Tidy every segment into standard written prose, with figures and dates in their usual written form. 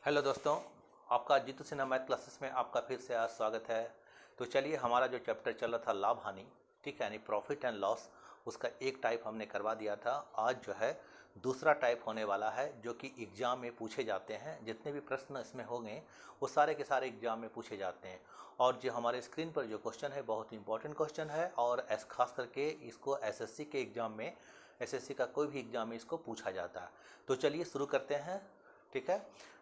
Hello दोस्तों, आपका Jitu Sinha math classes में आपका फिर से आज स्वागत है। तो चलिए, हमारा जो चैप्टर चल रहा था लाभ हानि, ठीक है, यानी प्रॉफिट एंड लॉस, उसका एक टाइप हमने करवा दिया था। आज जो है दूसरा टाइप होने वाला है जो कि एग्ज़ाम में पूछे जाते हैं। जितने भी प्रश्न इसमें होंगे वो सारे के सारे एग्ज़ाम में पूछे जाते हैं। और जो हमारे स्क्रीन पर जो क्वेश्चन है बहुत इंपॉर्टेंट क्वेश्चन है, और खास करके इसको एसएससी के एग्ज़ाम में, एसएससी का कोई भी एग्ज़ाम में इसको पूछा जाता है। तो चलिए शुरू करते हैं, ठीक है।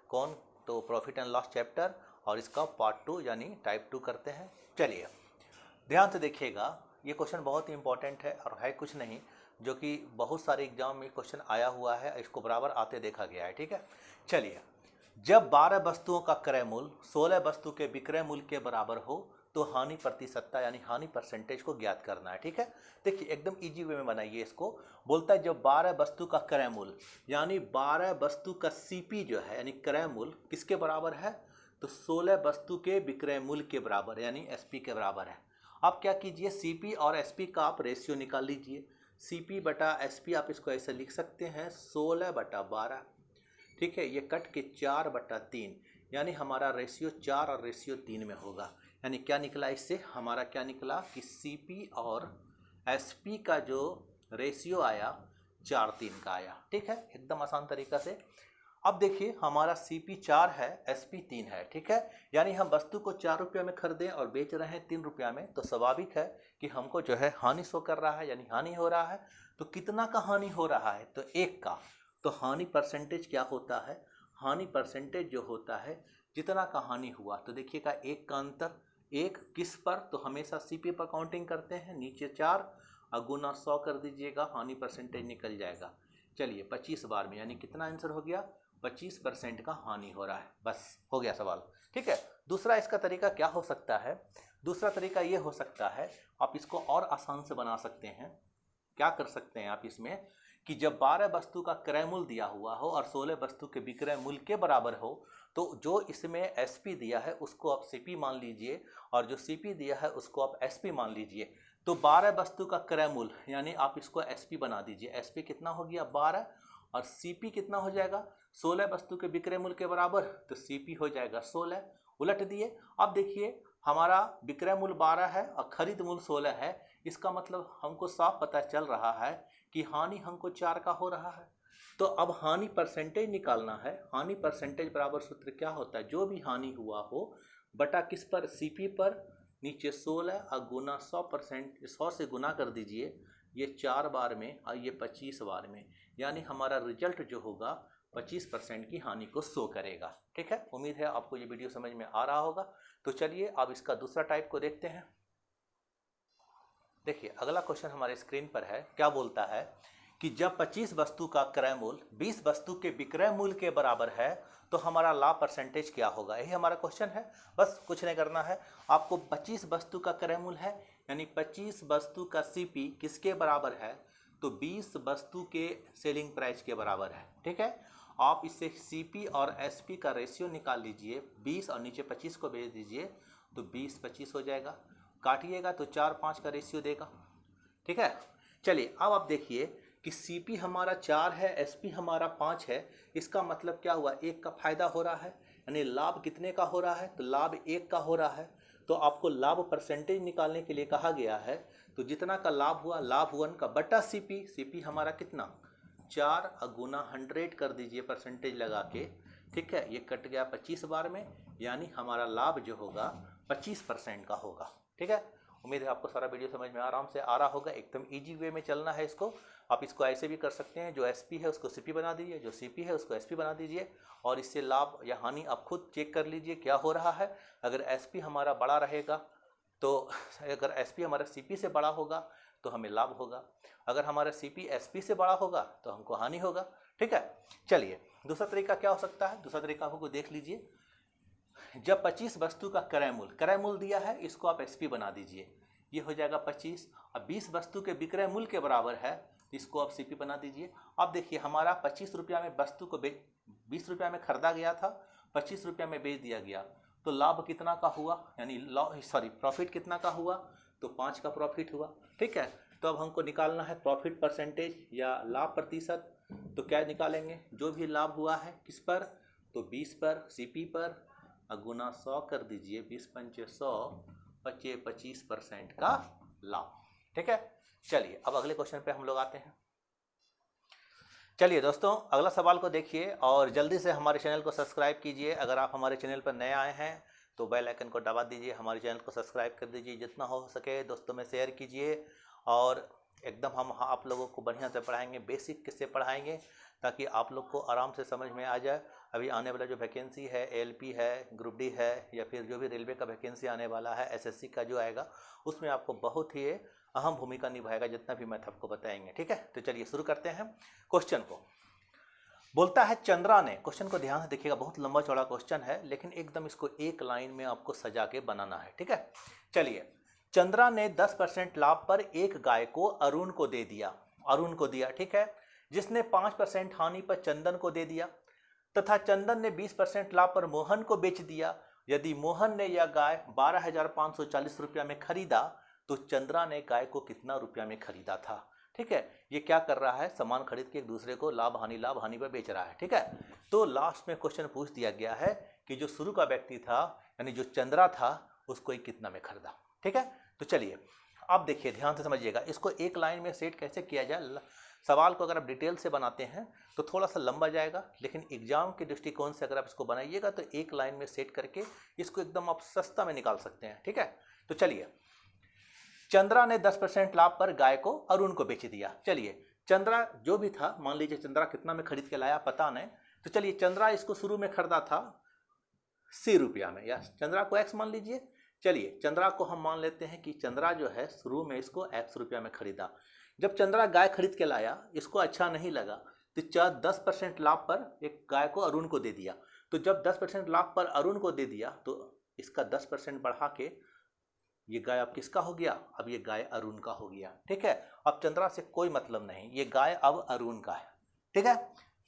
कौन तो प्रॉफिट एंड लॉस चैप्टर और इसका पार्ट 2 यानी टाइप 2 करते हैं। चलिए ध्यान से देखिएगा, ये क्वेश्चन बहुत ही इंपॉर्टेंट है और है कुछ नहीं, जो कि बहुत सारे एग्जाम में क्वेश्चन आया हुआ है, इसको बराबर आते देखा गया है, ठीक है। चलिए, जब 12 वस्तुओं का क्रय मूल्य 16 वस्तु के विक्रय मूल्य के बराबर हो तो हानि प्रतिशतता यानी हानि परसेंटेज को ज्ञात करना है, ठीक है। देखिए एकदम इजी वे में बनाइए इसको। बोलता है जब 12 वस्तु का क्रय मूल्य यानी 12 वस्तु का सीपी जो है यानी क्रय मूल्य किसके बराबर है, तो 16 वस्तु के विक्रय मूल्य के बराबर यानी एसपी के बराबर है। आप क्या कीजिए, सीपी और एसपी का आप रेशियो निकाल लीजिए। सीपी बटा एसपी आप इसको ऐसे लिख सकते हैं 16 बटा 12, ठीक है। ये कट के 4 बटा 3 यानी हमारा रेशियो 4 और रेशियो 3 में होगा। यानी क्या निकला इससे, हमारा क्या निकला कि सीपी और एसपी का जो रेशियो आया 4:3 का आया, ठीक है, एकदम आसान तरीका से। अब देखिए हमारा सीपी 4 है, एसपी 3 है, ठीक है। यानी हम वस्तु को 4 रुपये में खरीदें और बेच रहे हैं 3 रुपया में, तो स्वाभाविक है कि हमको जो है हानि शो कर रहा है, यानी हानि हो रहा है। तो कितना का हानि हो रहा है, तो 1 का। तो हानि परसेंटेज क्या होता है, हानि परसेंटेज जो होता है जितना का हानि हुआ, तो देखिएगा 1 का अंतर, 1 किस पर, तो हमेशा सीपी पर काउंटिंग करते हैं, नीचे 4 और गुना 100 कर दीजिएगा, हानि परसेंटेज निकल जाएगा। चलिए 25 बार में यानी कितना आंसर हो गया, 25% का हानि हो रहा है, बस हो गया सवाल, ठीक है। दूसरा इसका तरीका क्या हो सकता है, दूसरा तरीका ये हो सकता है, आप इसको और आसान से बना सकते हैं। क्या कर सकते हैं आप इसमें कि जब 12 वस्तु का क्रय मूल्य दिया हुआ हो और 16 वस्तु के विक्रय मूल्य के बराबर हो, तो जो इसमें एसपी दिया है उसको आप सीपी मान लीजिए और जो सीपी दिया है उसको आप एसपी मान लीजिए। तो 12 वस्तु का क्रय मूल्य यानी आप इसको एसपी बना दीजिए। एसपी कितना हो गया 12 और सीपी कितना हो जाएगा 16 वस्तु के विक्रय मूल्य के बराबर, तो सीपी हो जाएगा 16। उलट दिए, अब देखिए हमारा विक्रय मूल्य 12 है और खरीद मूल्य 16 है। इसका मतलब हमको साफ पता चल रहा है कि हानि हमको 4 का हो रहा है। तो अब हानि परसेंटेज निकालना है। हानि परसेंटेज बराबर सूत्र क्या होता है, जो भी हानि हुआ हो बटा किस पर, सीपी पर, नीचे 16 और गुना 100%, 100 से गुना कर दीजिए, ये 4 बार में और ये 25 बार में, यानी हमारा रिजल्ट जो होगा 25% की हानि को शो करेगा, ठीक है। उम्मीद है आपको ये वीडियो समझ में आ रहा होगा। तो चलिए अब इसका दूसरा टाइप को देखते हैं। देखिए अगला क्वेश्चन हमारे स्क्रीन पर है, क्या बोलता है कि जब 25 वस्तु का क्रय मूल्य 20 वस्तु के विक्रय मूल्य के बराबर है तो हमारा लाभ परसेंटेज क्या होगा। यही हमारा क्वेश्चन है, बस कुछ नहीं करना है आपको। 25 वस्तु का क्रय मूल्य है यानी 25 वस्तु का सीपी किसके बराबर है, तो 20 वस्तु के सेलिंग प्राइस के बराबर है, ठीक है। आप इससे सीपी और एसपी का रेशियो निकाल लीजिए, 20 और नीचे 25 को भेज दीजिए, तो 20-25 हो जाएगा। काटिएगा तो 4-5 का रेशियो देगा, ठीक है। चलिए अब आप देखिए कि सीपी हमारा 4 है, एसपी हमारा 5 है। इसका मतलब क्या हुआ, 1 का फायदा हो रहा है, यानी लाभ कितने का हो रहा है, तो लाभ 1 का हो रहा है। तो आपको लाभ परसेंटेज निकालने के लिए कहा गया है, तो जितना का लाभ हुआ, लाभ 1 का बटा सीपी, सीपी हमारा कितना 4 और गुना 100 कर दीजिए परसेंटेज लगा के, ठीक है। ये कट गया 25 बार में, यानी हमारा लाभ जो होगा 25% का होगा, ठीक है। उम्मीद है आपको सारा वीडियो समझ में आराम से आ रहा होगा। एकदम इजी वे में चलना है इसको। आप इसको ऐसे भी कर सकते हैं, जो एसपी है उसको सीपी बना दीजिए, जो सीपी है उसको एसपी बना दीजिए, और इससे लाभ या हानि आप खुद चेक कर लीजिए क्या हो रहा है। अगर एसपी हमारा बड़ा रहेगा तो, अगर एसपी हमारा सीपी से बड़ा होगा तो हमें लाभ होगा, अगर हमारा सीपी एसपी से बड़ा होगा तो हमको हानि होगा, ठीक है। चलिए दूसरा तरीका क्या हो सकता है, दूसरा तरीका आपको देख लीजिए। जब 25 वस्तु का क्रय मूल्य दिया है, इसको आप एसपी बना दीजिए, ये हो जाएगा 25। अब 20 वस्तु के विक्रय मूल्य के बराबर है, इसको आप सीपी बना दीजिए। अब देखिए हमारा 25 रुपया में वस्तु को 20 रुपया में खरीदा गया था, 25 रुपया में बेच दिया गया, तो लाभ कितना का हुआ, यानी प्रॉफिट कितना का हुआ, तो 5 का प्रॉफिट हुआ, ठीक है। तो अब हमको निकालना है प्रॉफिट परसेंटेज या लाभ प्रतिशत। तो क्या निकालेंगे, जो भी लाभ हुआ है किस पर, तो 20 पर सीपी पर गुना 100 कर दीजिए, 20 पंचे 100, बचे 25% का लाभ। ठीक है, चलिए अब अगले क्वेश्चन पे हम लोग आते हैं। चलिए दोस्तों, अगला सवाल को देखिए और जल्दी से हमारे चैनल को सब्सक्राइब कीजिए। अगर आप हमारे चैनल पर नए आए हैं तो बेल आइकन को दबा दीजिए, हमारे चैनल को सब्सक्राइब कर दीजिए, जितना हो सके दोस्तों में शेयर कीजिए। और एकदम हम आप लोगों को बढ़िया से पढ़ाएंगे, बेसिक किससे पढ़ाएंगे ताकि आप लोग को आराम से समझ में आ जाए। अभी आने वाला जो वैकेंसी है, एएलपी है, ग्रुप डी है, या फिर जो भी रेलवे का वैकेंसी आने वाला है, एसएससी का जो आएगा, उसमें आपको बहुत ही अहम भूमिका निभाएगा जितना भी मैथ आपको बताएंगे। ठीक है, तो चलिए शुरू करते हैं क्वेश्चन को। बोलता है चंद्रा ने, क्वेश्चन को ध्यान से देखिएगा, बहुत लंबा चौड़ा क्वेश्चन है लेकिन एकदम इसको एक लाइन में आपको सजा के बनाना है। ठीक है, चलिए। चंद्रा ने 10% लाभ पर एक गाय को अरुण को दे दिया, अरुण को दिया, ठीक है, जिसने 5% हानि पर चंदन को दे दिया, तथा चंदन ने 20% लाभ पर मोहन को बेच दिया। यदि मोहन ने यह गाय 12,540 रुपया में खरीदा तो चंद्रा ने गाय को कितना रुपया में खरीदा था। ठीक है, ये क्या कर रहा है, सामान खरीद के एक दूसरे को लाभ हानि पर बेच रहा है। ठीक है, तो लास्ट में क्वेश्चन पूछ दिया गया है कि जो शुरू का व्यक्ति था यानी जो चंद्रा था उसको ही कितना में खरीदा। ठीक है, तो चलिए अब देखिए, ध्यान से समझिएगा, इसको एक लाइन में सेट कैसे किया जाए। सवाल को अगर आप डिटेल से बनाते हैं तो थोड़ा सा लंबा जाएगा, लेकिन एग्जाम के दृष्टिकोण से अगर आप इसको बनाइएगा तो एक लाइन में सेट करके इसको एकदम आप सस्ता में निकाल सकते हैं। ठीक है, तो चलिए, चंद्रा ने 10% लाभ पर गाय को अरुण को बेच दिया। चलिए, चंद्रा जो भी था, मान लीजिए चंद्रा कितना में खरीद के लाया पता नहीं, तो चलिए चंद्रा इसको शुरू में खरीदा था 80 रुपया में, या चंद्रा को एक्स मान लीजिए। चलिए चंद्रा को हम मान लेते हैं कि चंद्रा जो है शुरू में इसको एक्स रुपया में खरीदा। जब चंद्रा गाय खरीद के लाया, इसको अच्छा नहीं लगा तो 10% लाभ पर एक गाय को अरुण को दे दिया। तो जब 10% लाभ पर अरुण को दे दिया तो इसका 10% बढ़ा के ये गाय अब किसका हो गया, अब ये गाय अरुण का हो गया। ठीक है, अब चंद्रा से कोई मतलब नहीं, ये गाय अब अरुण का है। ठीक है,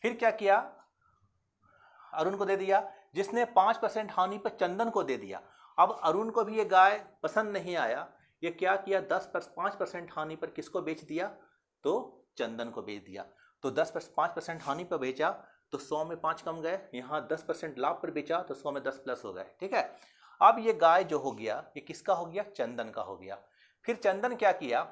फिर क्या किया, अरुण को दे दिया, जिसने 5% हानि पर चंदन को दे दिया। अब अरुण को भी ये गाय पसंद नहीं आया, ये क्या किया, 5% हानि पर किसको बेच दिया, तो चंदन को बेच दिया। तो 5% हानि पर बेचा तो 100 में 5 कम गए, यहाँ 10% लाभ पर बेचा तो 100 में 10 प्लस हो गए। ठीक है, अब ये गाय जो हो गया ये किसका हो गया, चंदन का हो गया। फिर चंदन क्या किया,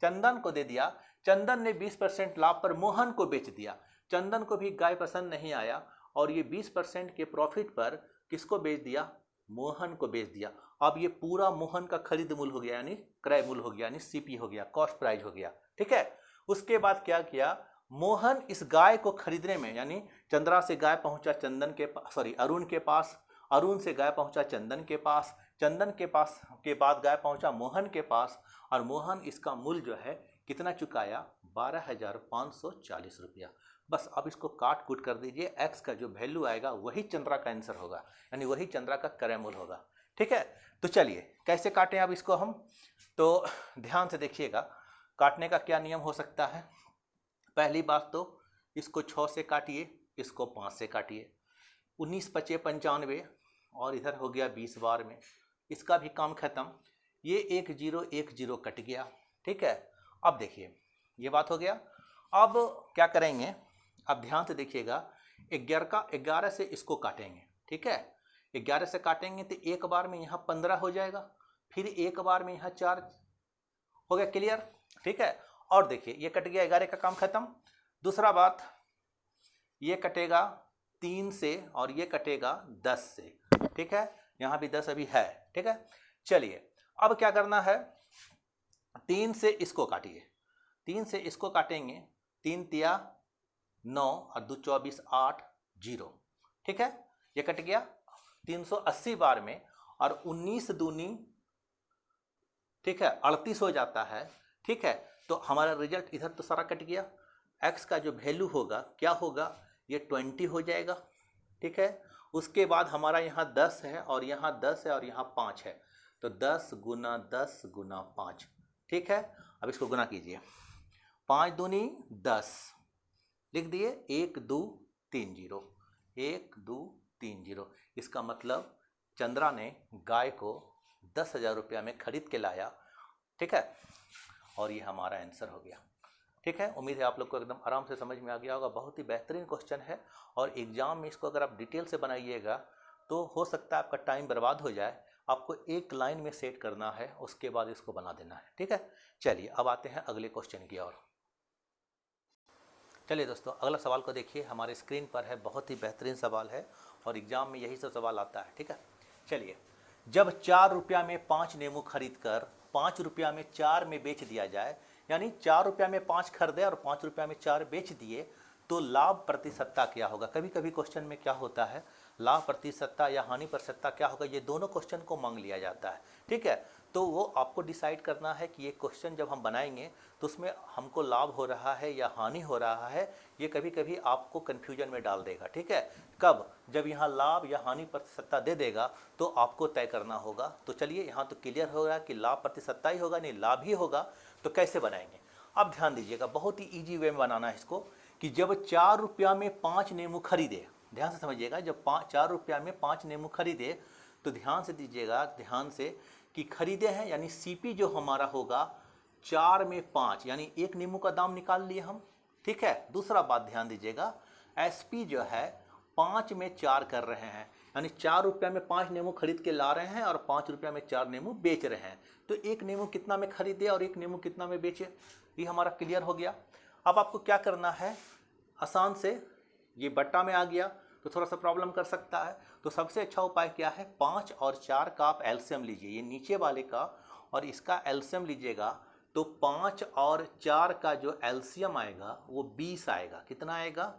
चंदन को दे दिया, चंदन ने 20% लाभ पर मोहन को बेच दिया। चंदन को भी गाय पसंद नहीं आया और ये 20% के प्रॉफिट पर किसको बेच दिया, मोहन को बेच दिया। अब ये पूरा मोहन का खरीद मूल्य हो गया, यानी क्रय मूल्य हो गया, यानी सीपी हो गया, कॉस्ट प्राइस हो गया। ठीक है, उसके बाद क्या किया, मोहन इस गाय को खरीदने में, यानी चंद्रा से गाय पहुंचा चंदन के अरुण के पास, अरुण से गाय पहुंचा चंदन के पास, चंदन के पास के बाद गाय पहुंचा मोहन के पास, और मोहन इसका मूल्य जो है कितना चुकाया, 12,540 रुपया। बस अब इसको काट कूट कर दीजिए, एक्स का जो वैल्यू आएगा वही चंद्रा का आंसर होगा, यानी वही चंद्रा का क्रय मूल्य होगा। ठीक है, तो चलिए कैसे काटें अब इसको हम, तो ध्यान से देखिएगा काटने का क्या नियम हो सकता है। पहली बात तो इसको 6 से काटिए, इसको 5 से काटिए, 19 पचे 95 और इधर हो गया 20 बार में, इसका भी काम खत्म। ये 1 0 1 0 कट गया। ठीक है, अब देखिए ये बात हो गया। अब क्या करेंगे, अब ध्यान से देखिएगा, 11 से इसको काटेंगे। ठीक है, 11 से काटेंगे तो एक बार में यहाँ 15 हो जाएगा, फिर एक बार में यहाँ 4 हो गया। क्लियर? ठीक है, और देखिए ये कट गया, 11 का काम खत्म। दूसरा बात, ये कटेगा 3 से और ये कटेगा 10 से। ठीक है, यहाँ भी 10 अभी है। ठीक है, चलिए अब क्या करना है, 3 से इसको काटिए, 3 से इसको काटेंगे, 3 तिया 9 और 2 24 8 0। ठीक है, ये कट गया 380 बार में, और 19 दूनी, ठीक है, 38 हो जाता है। ठीक है, तो हमारा रिजल्ट इधर तो सारा कट गया, एक्स का जो वैल्यू होगा क्या होगा, ये 20 हो जाएगा। ठीक है, उसके बाद हमारा यहाँ 10 है और यहाँ 10 है और यहाँ 5 है, तो 10 गुना 10 गुना 5। ठीक है, अब इसको गुना कीजिए, 5 दूनी 10, लिख दिए 1 2 3 0, 1 2 3 0। इसका मतलब चंद्रा ने गाय को 10,000 रुपया में खरीद के लाया। ठीक है, और ये हमारा आंसर हो गया। ठीक है, उम्मीद है आप लोग को एकदम आराम से समझ में आ गया होगा। बहुत ही बेहतरीन क्वेश्चन है और एग्जाम में इसको अगर आप डिटेल से बनाइएगा तो हो सकता है आपका टाइम बर्बाद हो जाए। आपको एक लाइन में सेट करना है, उसके बाद इसको बना देना है। ठीक है, चलिए अब आते हैं अगले क्वेश्चन की ओर। चलिए दोस्तों, अगला सवाल को देखिए, हमारे स्क्रीन पर है। बहुत ही बेहतरीन सवाल है और एग्जाम में यही सब सवाल आता है। ठीक है, चलिए, जब 4 रुपया में 5 नींबू खरीद कर 5 रुपया में 4 में बेच दिया जाए, यानी 4 रुपया में 5 खरीदे और 5 रुपया में 4 बेच दिए, तो लाभ प्रतिशतता क्या होगा। कभी कभी क्वेश्चन में क्या होता है, लाभ प्रतिशतता या हानि प्रतिशतता क्या होगा, ये दोनों क्वेश्चन को मांग लिया जाता है। ठीक है, तो वो आपको डिसाइड करना है कि ये क्वेश्चन जब हम बनाएंगे तो उसमें हमको लाभ हो रहा है या हानि हो रहा है। ये कभी कभी आपको कन्फ्यूजन में डाल देगा। ठीक है, कब, जब यहाँ लाभ या हानि प्रतिशतता दे देगा तो आपको तय करना होगा। तो चलिए, यहाँ तो क्लियर हो रहा है कि लाभ प्रतिशतता ही होगा, नहीं लाभ ही होगा। तो कैसे बनाएंगे, अब ध्यान दीजिएगा, बहुत ही ईजी वे में बनाना है इसको। कि जब 4 रुपया में 5 नींबू खरीदे, ध्यान से समझिएगा, जब 4 रुपया में 5 नींबू खरीदे तो ध्यान से दीजिएगा, ध्यान से, कि खरीदे हैं यानी सीपी जो हमारा होगा 4 में 5, यानी एक नींबू का दाम निकाल लिए हम। ठीक है, दूसरा बात ध्यान दीजिएगा, एसपी जो है 5 में 4 कर रहे हैं, यानी 4 रुपया में 5 नींबू खरीद के ला रहे हैं और 5 रुपया में 4 नींबू बेच रहे हैं। तो एक नींबू कितना में खरीदे और एक नींबू कितना में बेचे, ये हमारा क्लियर हो गया। अब आपको क्या करना है, आसान से, ये बट्टा में आ गया तो थोड़ा सा प्रॉब्लम कर सकता है। तो सबसे अच्छा उपाय क्या है, 5 और 4 का आप एलसीएम लीजिए, ये नीचे वाले का और इसका एलसीएम लीजिएगा। तो 5 और 4 का जो एलसीएम आएगा वो 20 आएगा। कितना आएगा,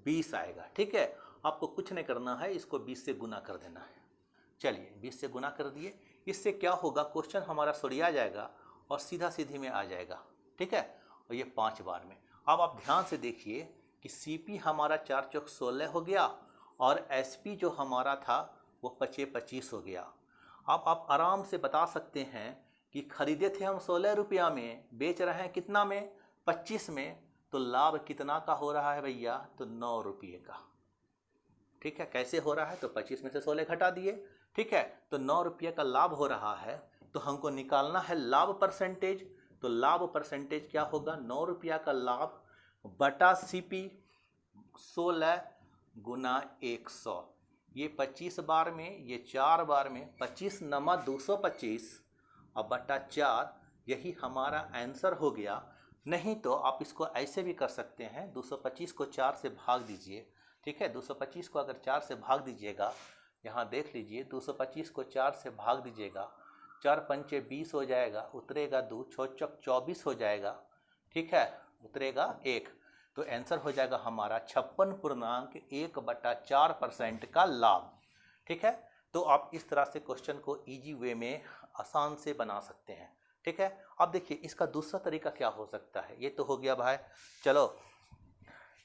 20 आएगा। ठीक है, आपको कुछ नहीं करना है, इसको 20 से गुना कर देना है। चलिए, 20 से गुना कर दिए, इससे क्या होगा, क्वेश्चन हमारा सरिया जाएगा और सीधा सीधी में आ जाएगा। ठीक है, और ये 5 बार में। अब आप ध्यान से देखिए कि सीपी हमारा 4 चौक 16 हो गया और एसपी जो हमारा था वो 25 25 हो गया। अब आप आराम से बता सकते हैं कि खरीदे थे हम 16 रुपया में, बेच रहे हैं कितना में, 25 में, तो लाभ कितना का हो रहा है भैया, तो 9 रुपये का। ठीक है, कैसे हो रहा है, तो 25 में से 16 घटा दिए। ठीक है, तो 9 रुपये का लाभ हो रहा है। तो हमको निकालना है लाभ परसेंटेज। तो लाभ परसेंटेज क्या होगा, 9 रुपया का लाभ बटा सीपी 16 गुना 100। ये 25 बार में, ये 4 बार में, 25 नमा 225 और बटा 4, यही हमारा आंसर हो गया। नहीं तो आप इसको ऐसे भी कर सकते हैं, 225 को 4 से भाग दीजिए। ठीक है, 225 को अगर 4 से भाग दीजिएगा, यहाँ देख लीजिए, 225 को 4 से भाग दीजिएगा, 4 पंचे 20 हो जाएगा, उतरेगा 2, 6 चौक 24 हो जाएगा। ठीक है, उतरेगा 1, तो आंसर हो जाएगा हमारा 56.1/4% का लाभ। ठीक है, तो आप इस तरह से क्वेश्चन को इजी वे में आसान से बना सकते हैं। ठीक है, अब देखिए इसका दूसरा तरीका क्या हो सकता है। ये तो हो गया भाई, चलो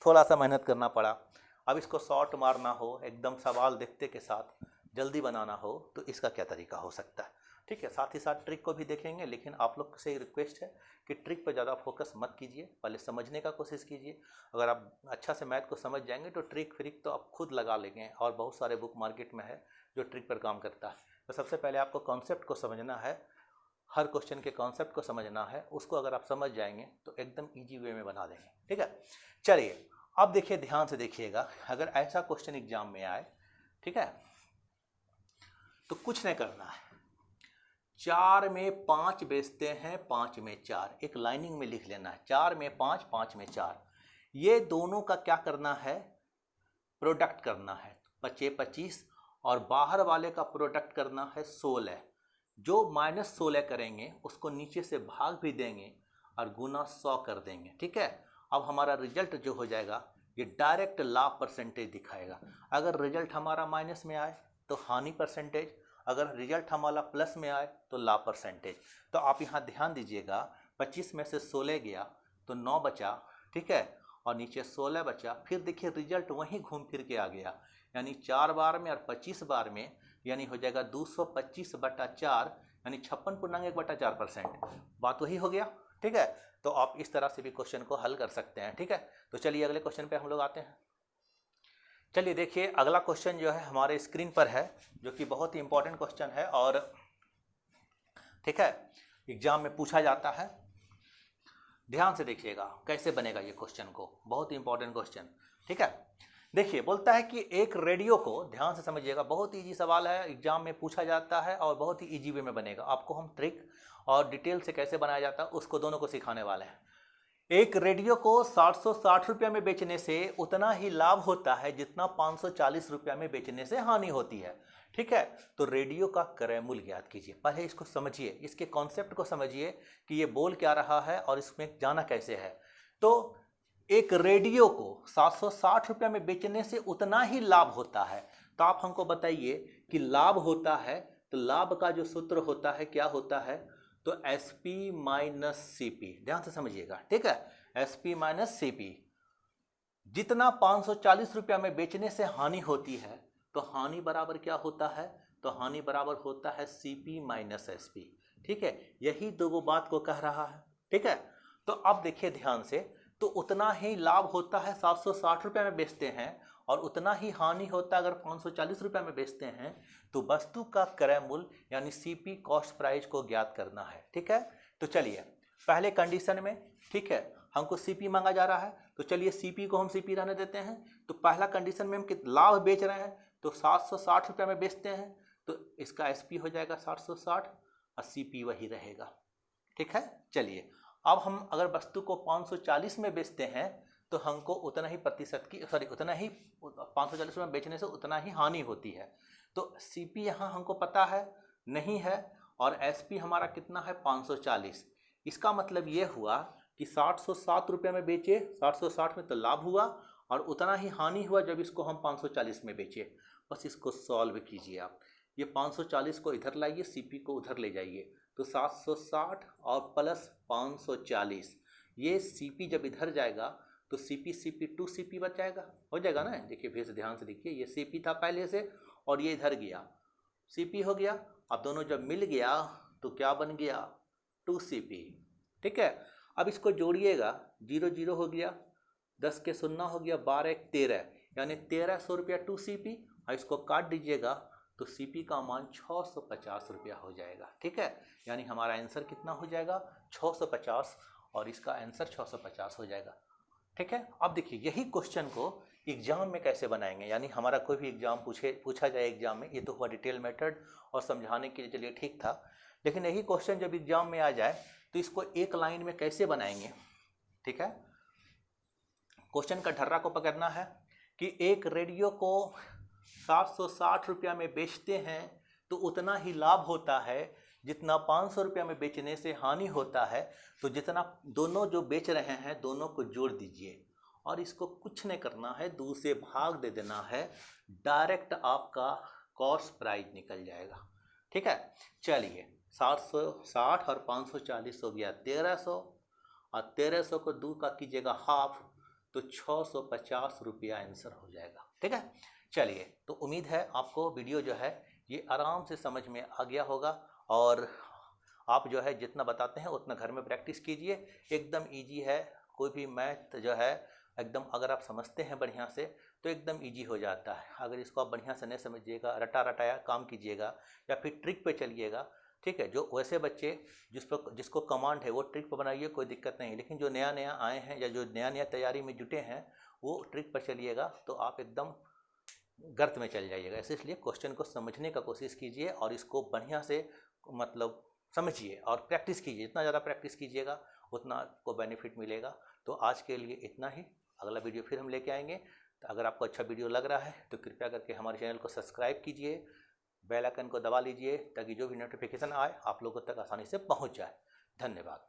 थोड़ा सा मेहनत करना पड़ा। अब इसको शॉर्ट मारना हो, एकदम सवाल देखते के साथ जल्दी बनाना हो, तो इसका क्या तरीका हो सकता है। ठीक है, साथ ही साथ ट्रिक को भी देखेंगे, लेकिन आप लोग से रिक्वेस्ट है कि ट्रिक पर ज़्यादा फोकस मत कीजिए, पहले समझने का कोशिश कीजिए। अगर आप अच्छा से मैथ को समझ जाएंगे तो ट्रिक फ्रिक तो आप खुद लगा लेंगे, और बहुत सारे बुक मार्केट में है जो ट्रिक पर काम करता है। तो सबसे पहले आपको कॉन्सेप्ट को समझना है, हर क्वेश्चन के कॉन्सेप्ट को समझना है। उसको अगर आप समझ जाएंगे तो एकदम ईजी वे में बना देंगे। ठीक है, चलिए अब देखिए, ध्यान से देखिएगा, अगर ऐसा क्वेश्चन एग्जाम में आए, ठीक है, तो कुछ नहीं करना है, 4 में 5 बेचते हैं, 5 में 4, एक लाइनिंग में लिख लेना है, 4 में 5, 5 में 4। ये दोनों का क्या करना है, प्रोडक्ट करना है, 25 25, और बाहर वाले का प्रोडक्ट करना है 16। जो -16 करेंगे उसको नीचे से भाग भी देंगे और गुना 100 कर देंगे। ठीक है, अब हमारा रिजल्ट जो हो जाएगा ये डायरेक्ट लाभ परसेंटेज दिखाएगा। अगर रिजल्ट हमारा माइनस में आए तो हानि परसेंटेज, अगर रिजल्ट हमारा प्लस में आए तो लाभ परसेंटेज। तो आप यहाँ ध्यान दीजिएगा, 25 में से 16 गया तो 9 बचा। ठीक है, और नीचे 16 बचा। फिर देखिए रिजल्ट वहीं घूम फिर के आ गया, यानी 4 बार में और 25 बार में, यानी हो जाएगा 225/4, यानी 56.1/4%। बात वही हो गया। ठीक है, तो आप इस तरह से भी क्वेश्चन को हल कर सकते हैं। ठीक है, तो चलिए अगले क्वेश्चन पे हम लोग आते हैं। चलिए देखिए, अगला क्वेश्चन जो है हमारे स्क्रीन पर है, जो कि बहुत ही इंपॉर्टेंट क्वेश्चन है और ठीक है एग्जाम में पूछा जाता है। ध्यान से देखिएगा कैसे बनेगा ये क्वेश्चन को, बहुत ही इंपॉर्टेंट क्वेश्चन। ठीक है, देखिए बोलता है कि एक रेडियो को, ध्यान से समझिएगा, बहुत इजी सवाल है, एग्जाम में पूछा जाता है और बहुत ही इजी वे में बनेगा। आपको हम ट्रिक और डिटेल से कैसे बनाया जाता है उसको दोनों को सिखाने वाले हैं। एक रेडियो को 760 रुपया में बेचने से उतना ही लाभ होता है जितना 540 रुपया में बेचने से हानि होती है। ठीक है, तो रेडियो का क्रय मूल्य ज्ञात कीजिए। पहले इसको समझिए, इसके कॉन्सेप्ट को समझिए कि ये बोल क्या रहा है और इसमें जाना कैसे है। तो एक रेडियो को 760 रुपया में बेचने से उतना ही लाभ होता है, तो आप हमको बताइए कि लाभ होता है तो लाभ का जो सूत्र होता है क्या होता है, तो SP माइनस CP। ध्यान से समझिएगा, ठीक है, SP माइनस CP। जितना 540 रुपया में बेचने से हानि होती है तो हानि बराबर क्या होता है, तो हानि बराबर होता है CP माइनस SP। ठीक है, यही दो वो बात को कह रहा है। ठीक है, तो अब देखिए ध्यान से, तो उतना ही लाभ होता है 760 रुपया में बेचते हैं और उतना ही हानि होता है अगर 540 रुपया में बेचते हैं। तो वस्तु का क्रय मूल्य यानी CP कॉस्ट प्राइस को ज्ञात करना है। ठीक है, तो चलिए पहले कंडीशन में, ठीक है, हमको CP मांगा जा रहा है, तो चलिए CP को हम CP रहने देते हैं। तो पहला कंडीशन में हम लाभ बेच रहे हैं तो 760 रुपया में बेचते हैं, तो इसका SP हो जाएगा 760 और CP वही रहेगा। ठीक है, चलिए अब हम अगर वस्तु को 540 में बेचते हैं तो हमको उतना ही प्रतिशत की, सॉरी, उतना ही 540 में बेचने से उतना ही हानि होती है। तो CP यहाँ हमको पता है नहीं है और SP हमारा कितना है 540। इसका मतलब ये हुआ कि 707 रुपये में बेचे, 760 में तो लाभ हुआ और उतना ही हानि हुआ जब इसको हम 540 में बेचे। बस इसको सॉल्व कीजिए आप, ये 540 को इधर लाइए, CP को उधर ले जाइए, तो 760 और प्लस 540, ये CP जब इधर जाएगा तो CP 2CP बच जाएगा, हो जाएगा ना। देखिए फिर से ध्यान से देखिए, ये CP था पहले से और ये इधर गया, CP हो गया। अब दोनों जब मिल गया तो क्या बन गया, 2CP। ठीक है, अब इसको जोड़िएगा, 0 0 हो गया, 10 के 0 हो गया, 12 1 13, यानी 1300 रुपया 2CP। और इसको काट दीजिएगा तो CP का मान 650 रुपया हो जाएगा। ठीक है, यानी हमारा आंसर कितना हो जाएगा 650 और इसका आंसर 650 हो जाएगा। ठीक है, अब देखिए यही क्वेश्चन को एग्जाम में कैसे बनाएंगे, यानी हमारा कोई भी एग्जाम पूछा जाए एग्जाम में, ये तो हुआ डिटेल मेथड और समझाने के लिए, चलिए ठीक था, लेकिन यही क्वेश्चन जब एग्जाम में आ जाए तो इसको एक लाइन में कैसे बनाएंगे। ठीक है, क्वेश्चन का ढर्रा को पकड़ना है कि एक रेडियो को 760 रुपया में बेचते हैं तो उतना ही लाभ होता है जितना 500 रुपया में बेचने से हानि होता है। तो जितना दोनों जो बेच रहे हैं दोनों को जोड़ दीजिए और इसको कुछ नहीं करना है, 2 से भाग दे देना है, डायरेक्ट आपका कॉस्ट प्राइस निकल जाएगा। ठीक है, चलिए 760 और 540 हो गया 1300 और 1300 को 2 का कीजिएगा हाफ तो 650 रुपया आंसर हो जाएगा। ठीक है, चलिए तो उम्मीद है आपको वीडियो जो है ये आराम से समझ में आ गया होगा और आप जो है जितना बताते हैं उतना घर में प्रैक्टिस कीजिए, एकदम इजी है। कोई भी मैथ जो है एकदम अगर आप समझते हैं बढ़िया से तो एकदम इजी हो जाता है। अगर इसको आप बढ़िया से नहीं समझिएगा, रटा रटाया काम कीजिएगा या फिर ट्रिक पे चलिएगा, ठीक है, जो वैसे बच्चे जिसको कमांड है वो ट्रिक पर बनाइए, कोई दिक्कत नहीं। लेकिन जो नया नया आए हैं या जो नया नया तैयारी में जुटे हैं वो ट्रिक पर चलिएगा तो आप एकदम गर्त में चल जाइएगा। इसलिए क्वेश्चन को समझने का कोशिश कीजिए और इसको बढ़िया से मतलब समझिए और प्रैक्टिस कीजिए। जितना ज़्यादा प्रैक्टिस कीजिएगा उतना आपको बेनिफिट मिलेगा। तो आज के लिए इतना ही, अगला वीडियो फिर हम लेके आएंगे। तो अगर आपको अच्छा वीडियो लग रहा है तो कृपया करके हमारे चैनल को सब्सक्राइब कीजिए, बेल आइकन को दबा लीजिए ताकि जो भी नोटिफिकेशन आए आप लोगों तक आसानी से पहुंच जाए। धन्यवाद।